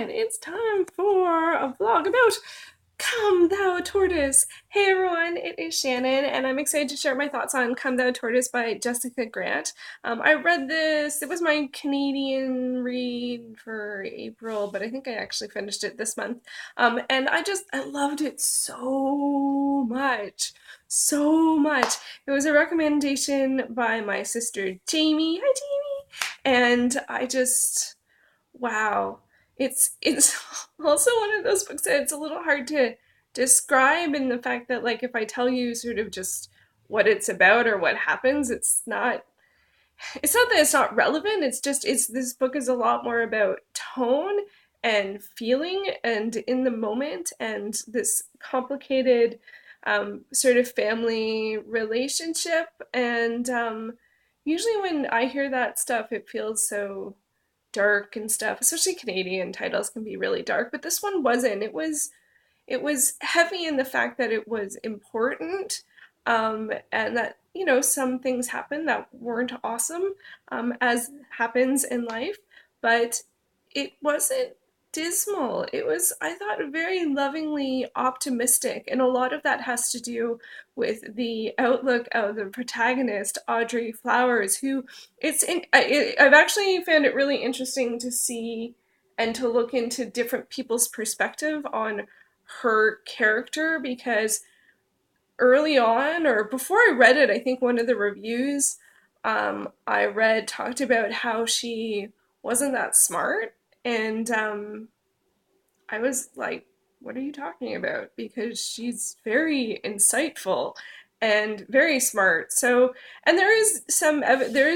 everyone! It's time for a vlog about Come Thou Tortoise. Hey everyone, it is Shannon, and I'm excited to share my thoughts on Come Thou Tortoise by Jessica Grant. I read this, it was my Canadian read for April, but I think I actually finished it this month. And I loved it so much. So much. It was a recommendation by my sister Jamie. Hi Jamie! And wow. It's also one of those books that it's a little hard to describe in the fact that like if I tell you sort of just what it's about or what happens, it's not that it's not relevant, it's just it's this book is a lot more about tone and feeling and in the moment and this complicated sort of family relationship and usually when I hear that stuff it feels so dark and stuff. Especially Canadian titles can be really dark, but this one wasn't. It was heavy in the fact that it was important, and that some things happened that weren't awesome, as happens in life, but it wasn't dismal. It was, I thought, very lovingly optimistic, and a lot of that has to do with the outlook of the protagonist, Audrey Flowers, who I've actually found it really interesting to see and to look into different people's perspective on her character because early on or before I read it, I think one of the reviews I read talked about how she wasn't that smart. And I was like, what are you talking about? Because she's very insightful and very smart. So, and there is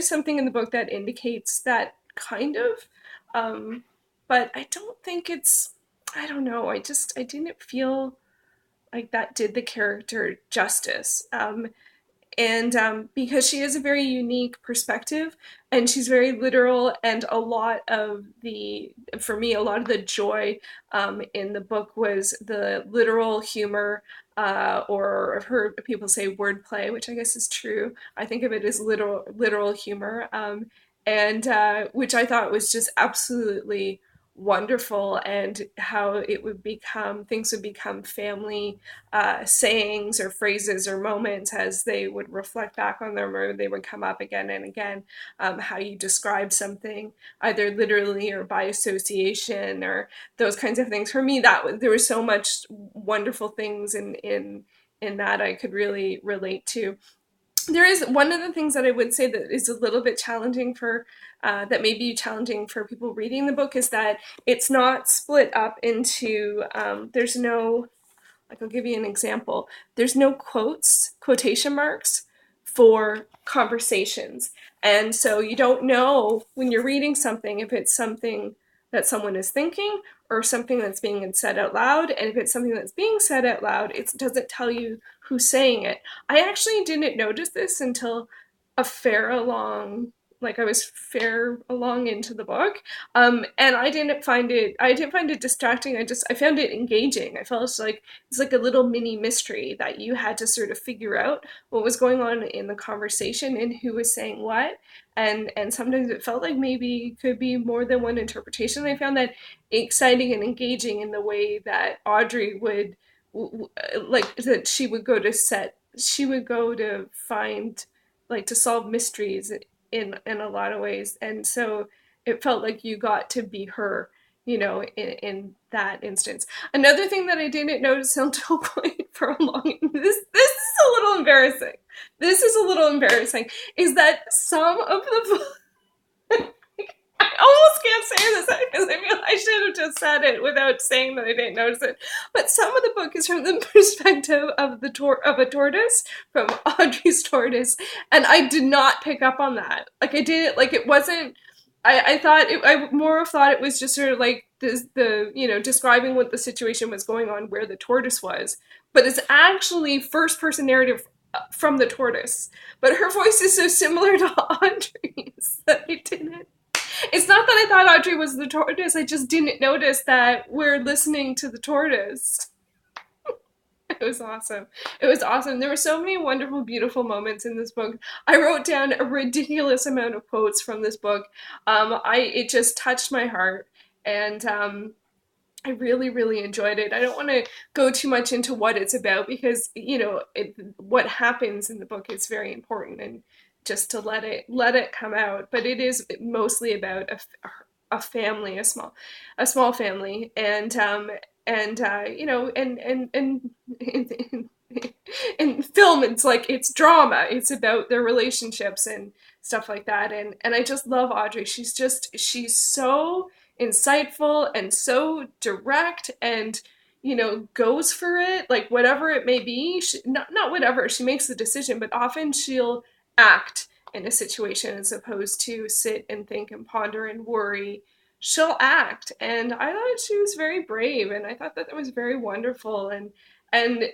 something in the book that indicates that kind of, um, but I don't think it's, I don't know. I didn't feel like that did the character justice. And because she has a very unique perspective and she's very literal, and a lot of the for me a lot of the joy in the book was the literal humor, or I've heard people say wordplay, which I guess is true. I think of it as literal humor, and which I thought was just absolutely wonderful, and how it would become things would become family sayings or phrases or moments as they would reflect back on them, or they would come up again and again. How you describe something either literally or by association or those kinds of things. For me, there was so much wonderful things in that I could really relate to. There is one of the things that I would say that is a little bit challenging for that may be challenging for people reading the book is that it's not split up into there's no, like, I'll give you an example. There's no quotation marks for conversations. And so you don't know when you're reading something if it's something that someone is thinking or something that's being said out loud. And if it's something that's being said out loud, it doesn't tell you who's saying it. I actually didn't notice this until a fair along like I was fair along into the book. And I didn't find it distracting. I found it engaging. I felt it's like a little mini mystery that you had to sort of figure out what was going on in the conversation and who was saying what. And sometimes it felt like maybe it could be more than one interpretation. I found that exciting and engaging in the way that Audrey would like that she would go to find, like, to solve mysteries in a lot of ways. And so it felt like you got to be her, in that instance. Another thing that I didn't notice until quite for a long this is a little embarrassing. This is a little embarrassing, is that some of the I almost can't say this because I feel I should have just said it without saying that I didn't notice it. But some of the book is from the perspective of of a tortoise, from Audrey's tortoise, and I did not pick up on that. Like I didn't like it wasn't. I thought I more thought it was just sort of like the describing what the situation was going on where the tortoise was, but it's actually first person narrative from the tortoise. But her voice is so similar to Audrey's that I didn't. It's not that I thought Audrey was the tortoise, I just didn't notice that we're listening to the tortoise. It was awesome. It was awesome. There were so many wonderful, beautiful moments in this book. I wrote down a ridiculous amount of quotes from this book. It just touched my heart, and I really, really enjoyed it. I don't want to go too much into what it's about because, what happens in the book is very important, and just to let it come out. But it is mostly about a family, a small family, and in film, it's like it's drama. It's about their relationships and stuff like that. And I just love Audrey. She's so insightful and so direct, and goes for it, like whatever it may be. Not whatever, she makes the decision, but often she'll act in a situation as opposed to sit and think and ponder and worry. She'll act, and I thought she was very brave, and I thought that was very wonderful. And and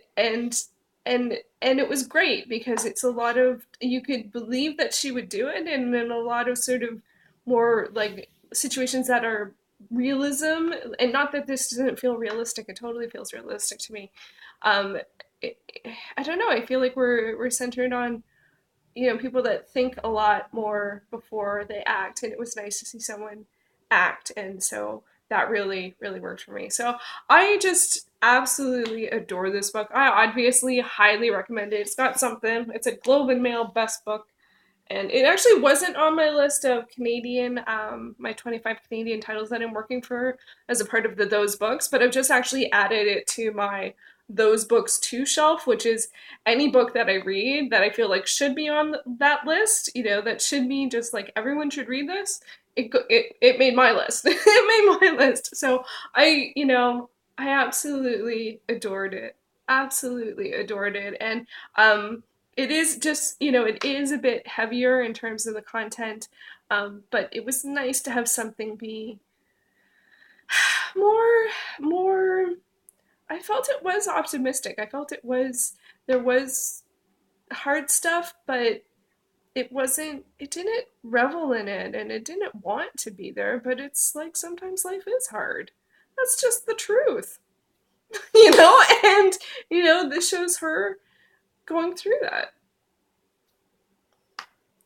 and it was great because it's a lot of, you could believe that she would do it, and then a lot of sort of more like situations that are realism. And not that this doesn't feel realistic, it totally feels realistic to me. um it, I don't know, I feel like we're centered on people that think a lot more before they act, and it was nice to see someone act. And so that really, really worked for me. So I just absolutely adore this book. I obviously highly recommend it. It's got something. It's a Globe and Mail best book, and it actually wasn't on my list of Canadian, my 25 Canadian titles that I'm working for as a part of the Those Books, but I've just actually added it to my Those Books to shelf, which is any book that I read that I feel like should be on that list, that should be just like everyone should read this. It made my list. It made my list. So I absolutely adored it. Absolutely adored it. And it is just, it is a bit heavier in terms of the content, but it was nice to have something be more, more. I felt it was optimistic. I felt there was hard stuff, but it didn't revel in it, and it didn't want to be there. But it's like sometimes life is hard. That's just the truth, and, this shows her going through that.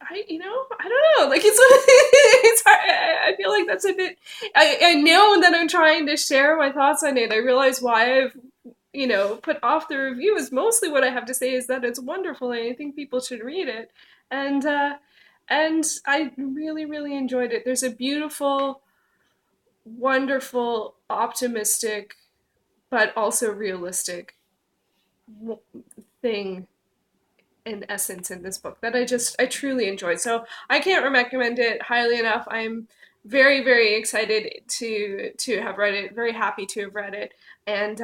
I don't know. Like it's it's hard. I feel like that's a bit. I know that I'm trying to share my thoughts on it. I realize why I've put off the review is mostly what I have to say is that it's wonderful, and I think people should read it. And I really, really enjoyed it. There's a beautiful, wonderful, optimistic, but also realistic thing in essence in this book that I truly enjoyed. So I can't recommend it highly enough. I'm very, very excited to have read it. Very happy to have read it, and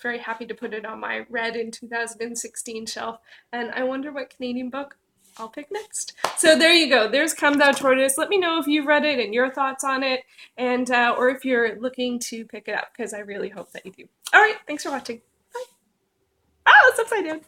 very happy to put it on my read in 2016 shelf. And I wonder what Canadian book I'll pick next. So there you go. There's Come Thou Tortoise. Let me know if you've read it and your thoughts on it, and or if you're looking to pick it up, because I really hope that you do. All right. Thanks for watching. Bye. Oh, it's upside down.